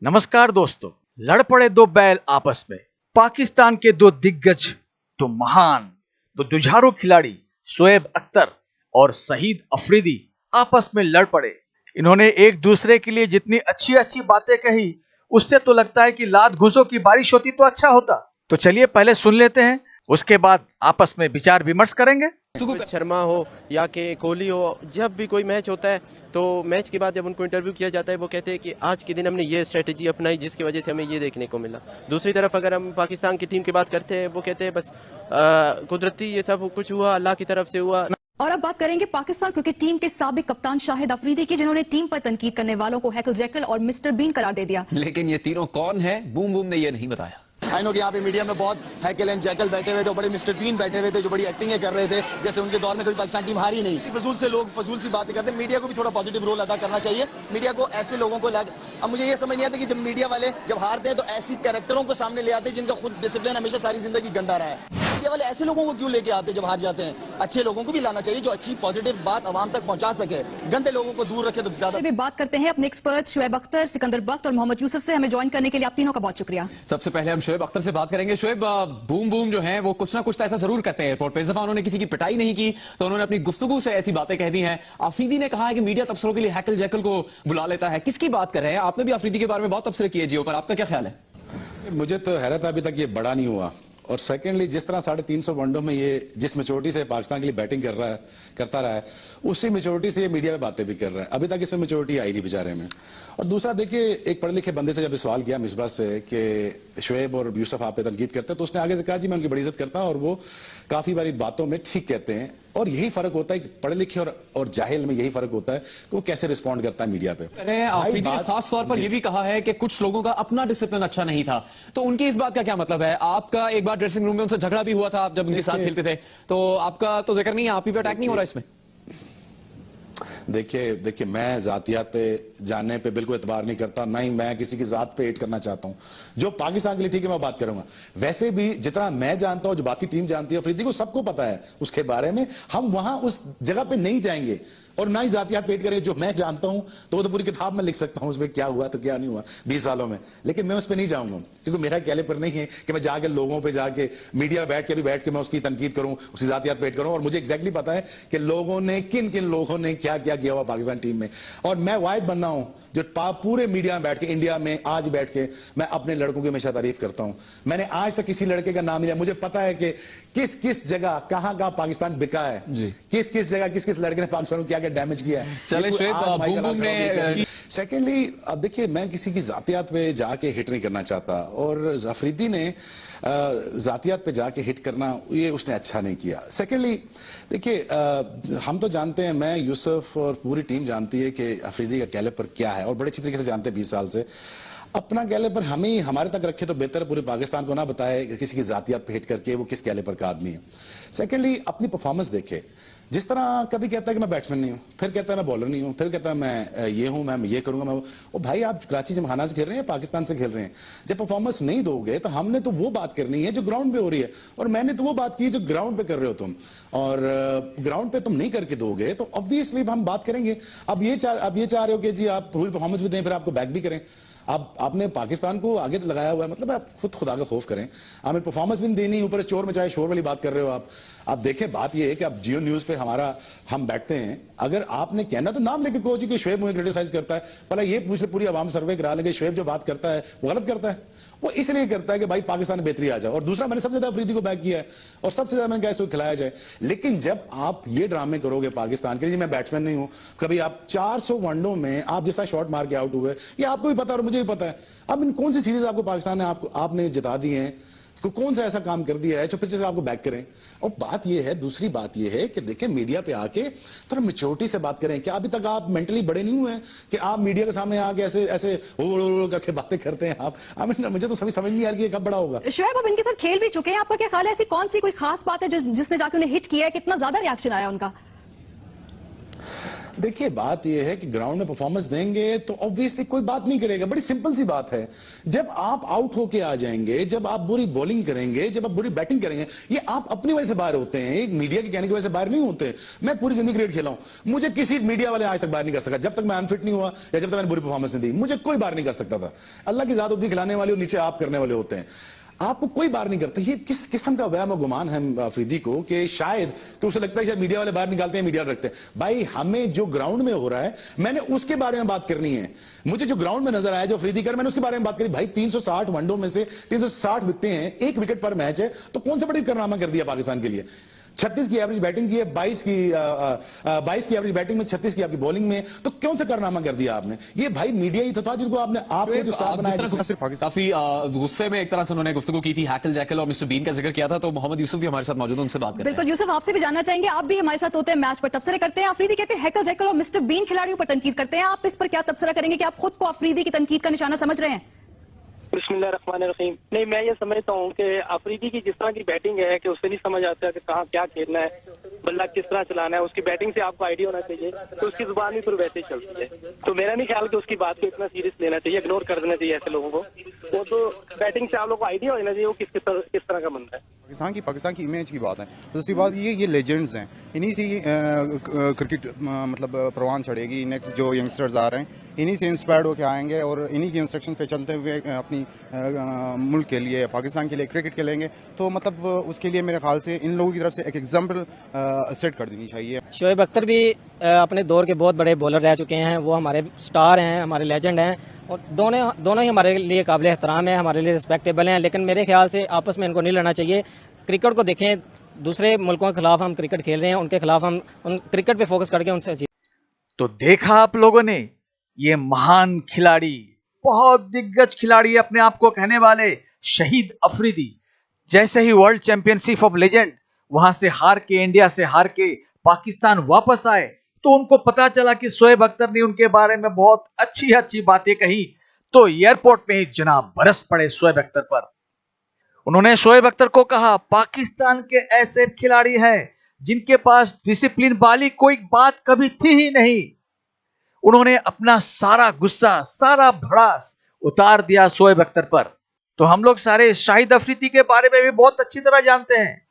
नमस्कार दोस्तों। लड़ पड़े दो बैल आपस में। पाकिस्तान के दो दिग्गज, दो महान, दो जुझारू खिलाड़ी शोएब अख्तर और शहीद अफरीदी आपस में लड़ पड़े। इन्होंने एक दूसरे के लिए जितनी अच्छी अच्छी बातें कही, उससे तो लगता है कि लात घूंसों की बारिश होती तो अच्छा होता। तो चलिए पहले सुन लेते हैं, उसके बाद आपस में विचार विमर्श करेंगे। रोहित शर्मा हो या कि कोहली हो, जब भी कोई मैच होता है तो मैच के बाद जब उनको इंटरव्यू किया जाता है वो कहते हैं कि आज के दिन हमने ये स्ट्रेटजी अपनाई जिसकी वजह से हमें ये देखने को मिला। दूसरी तरफ अगर हम पाकिस्तान की टीम की बात करते हैं वो कहते हैं बस कुदरती ये सब कुछ हुआ, अल्लाह की तरफ से हुआ। और अब बात करेंगे पाकिस्तान क्रिकेट टीम के साबिक कप्तान शाहिद अफरीदी की, जिन्होंने टीम पर तनकीद करने वालों को हैकल जैकल और मिस्टर बीन करार दे दिया। लेकिन ये तीनों कौन है, बूम बूम ने ये नहीं बताया। आई नो कि यहाँ पे मीडिया में बहुत हैकल एंड जैकल बैठे हुए थे, बड़े मिस्टर बीन बैठे हुए थे जो बड़ी एक्टिंगें कर रहे थे, जैसे उनके दौर में कोई पाकिस्तान टीम हारी नहीं। फजूल से लोग फजूल सी बातें करते हैं। मीडिया को भी थोड़ा पॉजिटिव रोल अदा करना चाहिए। मीडिया को ऐसे लोगों को अब मुझे ये समझ नहीं आता कि जब मीडिया वाले जब हारते हैं तो ऐसी कैरेक्टरों को सामने ले आते हैं जिनका खुद डिसिप्लिन हमेशा सारी जिंदगी गंदा रहा है। मीडिया वाले ऐसे लोगों को क्यों लेके आते हैं जब हार जाते हैं? अच्छे लोगों को भी लाना चाहिए जो अच्छी पॉजिटिव बात आवाम तक पहुंचा सके, गंदे लोगों को दूर रखे तो ज्यादा। भी बात करते हैं अपने एक्सपर्ट शोएब अख्तर, सिकंदर बख्त और मोहम्मद यूसुफ से। हमें ज्वाइन करने के लिए आप तीनों का बहुत शुक्रिया। सबसे पहले हम शोएब अख्तर से बात करेंगे। शोएब, बूम बूम जो है वो कुछ ना कुछ तो ऐसा जरूर करते हैं एयरपोर्ट पे। इस दफा उन्होंने किसी की पिटाई नहीं की तो उन्होंने अपनी गुफ्तगू से ऐसी बातें कह दी हैं। अफरीदी ने कहा है कि मीडिया तबसरों के लिए हैकल जैकल को बुला लेता है। किसकी बात कर रहे हैं? आपने भी अफरीदी के बारे में बहुत तबसरे किए जियो पर, आपका क्या ख्याल है? मुझे तो हैरत है अभी तक ये बड़ा नहीं हुआ। और सेकेंडली, जिस तरह 350 वनडो में ये जिस मेच्योरिटी से पाकिस्तान के लिए बैटिंग करता रहा है, उसी मेच्योरिटी से ये मीडिया में बातें भी कर रहा है। अभी तक इसमें मेच्योरिटी आई नहीं बेचारे में। और दूसरा देखिए, एक पढ़े लिखे बंदे से जब सवाल किया मिसबा से कि शोएब और यूसुफ आप पे तनकीद करते हैं, तो उसने आगे से कहा जी मैं उनकी बड़ी इज्जत करता हूं और वो काफी बारी बातों में ठीक कहते हैं। और यही फर्क होता है कि पढ़े लिखे और जाहिल में यही फर्क होता है कि वो कैसे रिस्पॉन्ड करता है मीडिया पे। अफरीदी ने खास तौर पर यह भी कहा है कि कुछ लोगों का अपना डिसिप्लिन अच्छा नहीं था, तो उनकी इस बात का क्या मतलब है? आपका एक बार ड्रेसिंग रूम में उनसे झगड़ा भी हुआ था आप जब उनके साथ खेलते थे, तो आपका तो जिक्र नहीं है, आप ही पे अटैक नहीं हो रहा इसमें? देखिए मैं जातियात पे जानने पे बिल्कुल एतबार नहीं करता, ना ही मैं किसी की जात पे एड करना चाहता हूं। जो पाकिस्तान के लिए ठीक है मैं बात करूंगा। वैसे भी जितना मैं जानता हूं, जो बाकी टीम जानती है, अफरीदी को सबको पता है उसके बारे में। हम वहां उस जगह पे नहीं जाएंगे और ना ही जातियात पे एड करेंगे। जो मैं जानता हूं तो वो तो पूरी किताब में लिख सकता हूं उसमें क्या हुआ तो क्या नहीं हुआ 20 सालों में, लेकिन मैं उस पर नहीं जाऊंगा क्योंकि मेरा कैलिबर नहीं है कि मैं जाके लोगों पर जाके मीडिया में बैठ के मैं उसकी तनकीद करूं, उसकी जातियात पे एड करूं। और मुझे एग्जैक्टली पता है कि लोगों ने किन किन लोगों ने क्या क्या किया हुआ पाकिस्तान टीम में। और मैं वाहिद बंदा हूं जो पूरे मीडिया में बैठ के, इंडिया में आज बैठ के मैं अपने लड़कों की हमेशा तारीफ करता हूं। मैंने आज तक किसी लड़के का नाम नहीं लिया। मुझे पता है कि किस किस जगह कहां पाकिस्तान बिका है, किस किस जगह किस किस लड़के ने पाकिस्तान को क्या क्या डैमेज किया है। चले शोएब, सेकेंडली अब देखिए, मैं किसी की जातियात पे जाके हिट नहीं करना चाहता और अफरीदी ने जातियात पे जाके हिट करना ये उसने अच्छा नहीं किया। सेकेंडली देखिए, हम तो जानते हैं, मैं यूसुफ और पूरी टीम जानती है कि अफरीदी का कैलिबर क्या है और बड़े अच्छी तरीके से जानते हैं 20 साल से। अपना कैलिबर हमें ही हमारे तक रखे तो बेहतर है, पूरे पाकिस्तान को ना बताए किसी की जातियात पे हिट करके वो किस कैलिबर का आदमी है। सेकेंडली अपनी परफॉर्मेंस देखे। जिस तरह कभी कहता है कि मैं बैट्समैन नहीं हूं, फिर कहता है मैं बॉलर नहीं हूं, फिर कहता है मैं ये हूं, मैं ये करूंगा, मैं वो। भाई आप कराची जमखाना से खेल रहे हैं, पाकिस्तान से खेल रहे हैं। जब परफॉर्मेंस नहीं दोगे तो हमने तो वो बात करनी है जो ग्राउंड पे हो रही है, और मैंने तो वो बात की जो ग्राउंड पे कर रहे हो तुम। और ग्राउंड पे तुम नहीं करके दोगे तो ऑब्वियसली हम बात करेंगे। अब ये चाह रहे हो कि जी आप पूरी परफॉर्मेंस भी दें फिर आपको बैक भी करें। अब आपने पाकिस्तान को आगे लगाया हुआ है, मतलब आप खुद खुदा का खौफ करें। हमें परफॉर्मेंस भी नहीं देनी, ऊपर चोर में चाहे शोर वाली बात कर रहे हो आप। आप देखें, बात यह है कि आप जियो न्यूज पे हम बैठते हैं, अगर आपने कहना तो नाम लेके कहो जी कि शोएब मुझे क्रिटिसाइज करता है। पहले ये पूछ ले, पूरी आवाम सर्वे करा लेंगे शोएब जो बात करता है वो गलत करता है। वो इसलिए करता है कि भाई पाकिस्तान में बेहतरी आ जाए। और दूसरा, मैंने सबसे ज्यादा अफरीदी को बैक किया है और सबसे ज्यादा मैंने कहा इसको खिलाया जाए। लेकिन जब आप ये ड्रामे करोगे पाकिस्तान के लिए, मैं बैट्समैन नहीं हूं, कभी आप 400 वनडो में आप जिस तरह शॉट मार के आउट हुए, ये आपको भी पता है और मुझे भी पता है। अब इन कौन सी सीरीज आपको पाकिस्तान ने आपने जिता दी है, कौन सा ऐसा काम कर दिया है जो फिर से आपको बैक करें? और बात यह है, दूसरी बात यह है कि देखें, मीडिया पे आके थोड़ा मैच्योरिटी से बात करें। क्या अभी तक आप मेंटली बड़े नहीं हुए हैं कि आप मीडिया के सामने आके ऐसे करके बातें करते हैं आप? मुझे तो सभी समझ नहीं आ रही है कब बड़ा होगा। शोएब, अब इनके साथ खेल भी चुके हैं, आपका क्या ख्याल है? ऐसी कौन सी कोई खास बात है जिसने जाके उन्हें हिट किया है? कितना ज्यादा रिएक्शन आया उनका? देखिए बात यह है कि ग्राउंड में परफॉर्मेंस देंगे तो ऑब्वियसली कोई बात नहीं करेगा। बड़ी सिंपल सी बात है, जब आप आउट होके आ जाएंगे, जब आप बुरी बॉलिंग करेंगे, जब आप बुरी बैटिंग करेंगे, ये आप अपनी वजह से बाहर होते हैं, एक मीडिया के कहने की वजह से बाहर नहीं होते। मैं पूरी जिंदगी क्रिकेट खेला हूं, मुझे किसी मीडिया वाले आज तक बाहर नहीं कर सका। जब तक मैं अनफिट नहीं हुआ या जब तक मैंने बुरी परफॉर्मेंस नहीं दी, मुझे कोई बाहर नहीं कर सकता था। अल्लाह की जात होती खिलाने वाले और नीचे आप करने वाले होते हैं, आपको कोई बार नहीं करता। ये किस किस्म का वहम और गुमान है अफरीदी को कि शायद तो उसे लगता है शायद मीडिया वाले बाहर निकालते हैं, मीडिया रखते हैं। भाई हमें जो ग्राउंड में हो रहा है मैंने उसके बारे में बात करनी है। मुझे जो ग्राउंड में नजर आया जो अफरीदी कर, मैंने उसके बारे में बात करी। भाई 360 वनडो में से 360 विकेटें हैं, 1 विकेट पर मैच है, तो कौन सा बड़ी कारनामा कर दिया पाकिस्तान के लिए। 36 की एवरेज बैटिंग की है, 22 की एवरेज बैटिंग में, 36 की आपकी बॉलिंग में, तो कौन सा कारनामा कर दिया आपने। ये भाई मीडिया ही तो था जिसको आपने जो स्टार बनाया। काफी गुस्से में एक तरह से उन्होंने गुफ्तगू की थी, हैकल जैकल और मिस्टर बीन का जिक्र किया था। तो मोहम्मद यूसुफ भी हमारे साथ मौजूद है, उनसे बात करते हैं। बिल्कुल यूसुफ, आपसे भी जानना चाहेंगे, आप भी हमारे साथ होते हैं, मैच पर तबसरे करते हैं। अफरीदी कहते हैं हैकल जैकल और मिस्टर बीन खिलाड़ियों पर तनकीद करते हैं, आप इस पर क्या तबसरा करेंगे कि आप खुद को अफरीदी की तनकीद का निशाना समझ रहे हैं? बिस्मिल्लाहिर्रहमानिर्रहीम। नहीं, मैं ये समझता हूँ कि अफरीदी की जिस तरह की बैटिंग है कि उससे नहीं समझ आता कि कहाँ क्या खेलना है, बल्ला किस तरह चलाना है, उसकी बैटिंग से आपको आइडिया होना चाहिए, तो उसकी जुबान भी फिर वैसे ही चलती है। तो मेरा नहीं ख्याल कि उसकी बात को इतना सीरियस लेना चाहिए, इग्नोर कर देना चाहिए ऐसे लोगों को। वो तो बैटिंग से आप लोगों को आइडिया होना चाहिए वो किस तरह का बंदा है। पाकिस्तान की इमेज की बात है। दूसरी बात ये लेजेंड्स हैं, इन्हीं से क्रिकेट मतलब परवान चढ़ेगी। नेक्स्ट जो यंगस्टर्स आ रहे हैं इन्हीं से इंस्पायर्ड होकर आएंगे और इन्हीं की इंस्ट्रक्शन पे चलते हुए अपनी मुल्क के लिए, पाकिस्तान के लिए क्रिकेट खेलेंगे। तो मतलब उसके लिए मेरे ख्याल से इन लोगों की तरफ से एक एग्जाम्पल सेट कर देनी चाहिए। शोएब अख्तर भी अपने दौर के बहुत बड़े बॉलर रह चुके हैं, वो हमारे स्टार हैं, हमारे लेजेंड हैं और दोनों ही हमारे लिए काबिल एहतराम है, हमारे लिए रिस्पेक्टेबल हैं। लेकिन मेरे ख्याल से आपस में इनको नहीं लड़ना चाहिए। क्रिकेट को देखें, दूसरे मुल्कों के खिलाफ हम क्रिकेट खेल रहे हैं, उनके खिलाफ हम क्रिकेट पे फोकस करके उनसे जीत। तो देखा आप लोगों ने, ये महान खिलाड़ी, बहुत दिग्गज खिलाड़ी, अपने आप को कहने वाले शहीद अफरीदी, जैसे ही वर्ल्ड चैंपियनशिप ऑफ लेजेंड वहां से हार के, इंडिया से हार के पाकिस्तान वापस आए, तो उनको पता चला कि शोएब अख्तर ने उनके बारे में बहुत अच्छी अच्छी बातें कही। तो एयरपोर्ट में ही जनाब बरस पड़े शोएब अख्तर पर। उन्होंने शोएब अख्तर को कहा, पाकिस्तान के ऐसे खिलाड़ी हैं जिनके पास डिसिप्लिन वाली कोई बात कभी थी ही नहीं। उन्होंने अपना सारा गुस्सा, सारा भड़ास उतार दिया शोएब अख्तर पर। तो हम लोग सारे शाहिद अफरीदी के बारे में भी बहुत अच्छी तरह जानते हैं।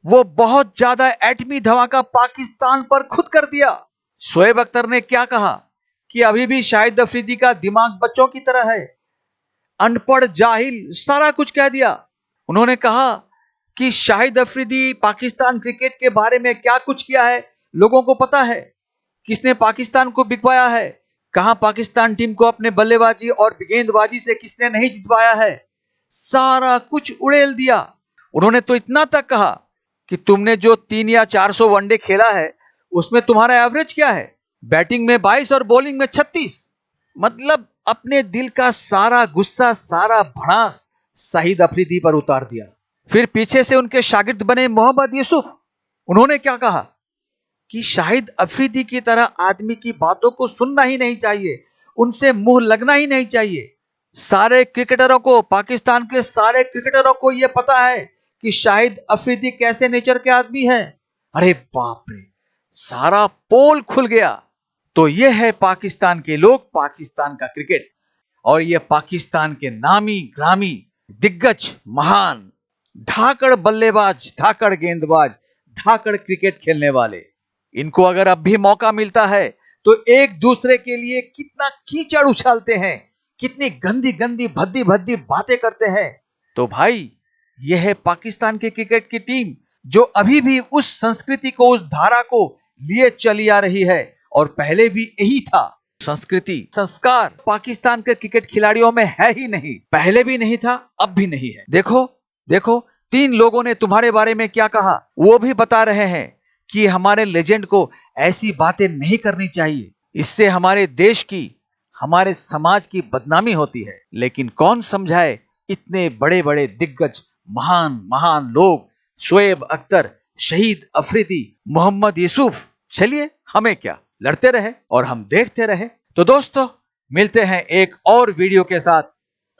वो बहुत ज्यादा एटमी धमाका पाकिस्तान पर खुद कर दिया। शोएब अख्तर ने क्या कहा कि अभी भी शाहिद अफरीदी का दिमाग बच्चों की तरह है, अनपढ़, जाहिल, सारा कुछ कह दिया। उन्होंने कहा कि शाहिद अफरीदी पाकिस्तान क्रिकेट के बारे में क्या कुछ किया है लोगों को पता है, किसने पाकिस्तान को बिकवाया है, कहां पाकिस्तान टीम को अपने बल्लेबाजी और गेंदबाजी से किसने नहीं जितवाया है, सारा कुछ उड़ेल दिया। उन्होंने तो इतना तक कहा कि तुमने जो 300 या 400 वनडे खेला है उसमें तुम्हारा एवरेज क्या है, बैटिंग में 22 और बॉलिंग में 36। मतलब अपने दिल का सारा गुस्सा, सारा भड़ास शाहिद अफरीदी पर उतार दिया। फिर पीछे से उनके शागिर्द बने मोहम्मद यूसुफ, उन्होंने क्या कहा कि शाहिद अफरीदी की तरह आदमी की बातों को सुनना ही नहीं चाहिए, उनसे मुंह लगना ही नहीं चाहिए। सारे क्रिकेटरों को, पाकिस्तान के सारे क्रिकेटरों को यह पता है कि शाहिद अफरीदी कैसे नेचर के आदमी हैं। अरे बाप रे, सारा पोल खुल गया। तो यह है पाकिस्तान के लोग, पाकिस्तान का क्रिकेट, और यह पाकिस्तान के नामी ग्रामी दिग्गज, महान धाकड़ बल्लेबाज, धाकड़ गेंदबाज, धाकड़ क्रिकेट खेलने वाले। इनको अगर अब भी मौका मिलता है तो एक दूसरे के लिए कितना कीचड़ उछालते हैं, कितनी गंदी गंदी भद्दी भद्दी बातें करते हैं। तो भाई यह है पाकिस्तान के क्रिकेट की टीम जो अभी भी उस संस्कृति को, उस धारा को लिए चली आ रही है, और पहले भी यही था। संस्कृति, संस्कार पाकिस्तान के क्रिकेट खिलाड़ियों में है ही नहीं, पहले भी नहीं था, अब भी नहीं है। देखो देखो, 3 लोगों ने तुम्हारे बारे में क्या कहा, वो भी बता रहे हैं कि हमारे लेजेंड को ऐसी बातें नहीं करनी चाहिए, इससे हमारे देश की, हमारे समाज की बदनामी होती है। लेकिन कौन समझाए, इतने बड़े बड़े दिग्गज, महान महान लोग, शोएब अख्तर, शहीद अफरीदी, मोहम्मद यूसुफ, चलिए हमें क्या, लड़ते रहे और हम देखते रहे। तो दोस्तों, मिलते हैं एक और वीडियो के साथ,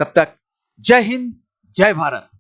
तब तक जय हिंद, जय भारत।